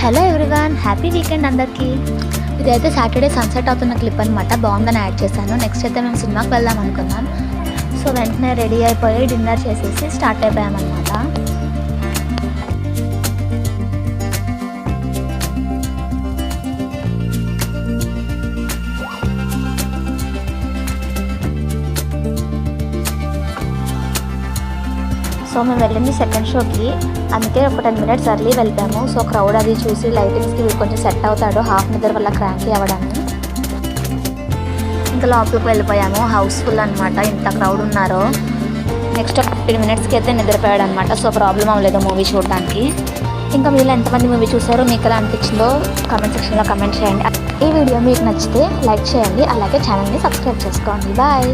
Hello everyone, happy weekend అందరికీ. ఇదైతే Saturday sunset అవుతున్న క్లిప్ అనమాట. బాగుందని యాడ్ చేశాను. నెక్స్ట్ అయితే మేము సినిమాకి వెళ్దాం అనుకున్నాం. సో వెంటనే రెడీ అయిపోయి డిన్నర్ చేసేసి స్టార్ట్ అయిపోయామన్నమాట. సో మేము వెళ్ళింది సెకండ్ షోకి, అందుకే ఒక 10 minutes ఎర్లీ వెళ్ళాము. సో క్రౌడ్ అది చూసి లైటింగ్స్కి కొంచెం సెట్ అవుతాడు, హాఫ్ నిద్ర వల్ల క్రాంకీ అవ్వడానికి. ఇంకా లోపలికి వెళ్ళిపోయాము. హౌస్ఫుల్ అనమాట, ఇంత క్రౌడ్ ఉన్నారో. నెక్స్ట్ 15 minutesకి అయితే నిద్రపోయాడు అనమాట. సో ప్రాబ్లం అవ్వలేదు మూవీ చూడడానికి. ఇంకా మీరు ఎంతమంది మూవీ చూసారో, మీకు ఎలా అనిపించిందో కామెంట్ సెక్షన్లో కమెంట్ చేయండి. ఈ వీడియో మీకు నచ్చితే లైక్ చేయండి, అలాగే ఛానల్ని సబ్స్క్రైబ్ చేసుకోండి. బాయ్.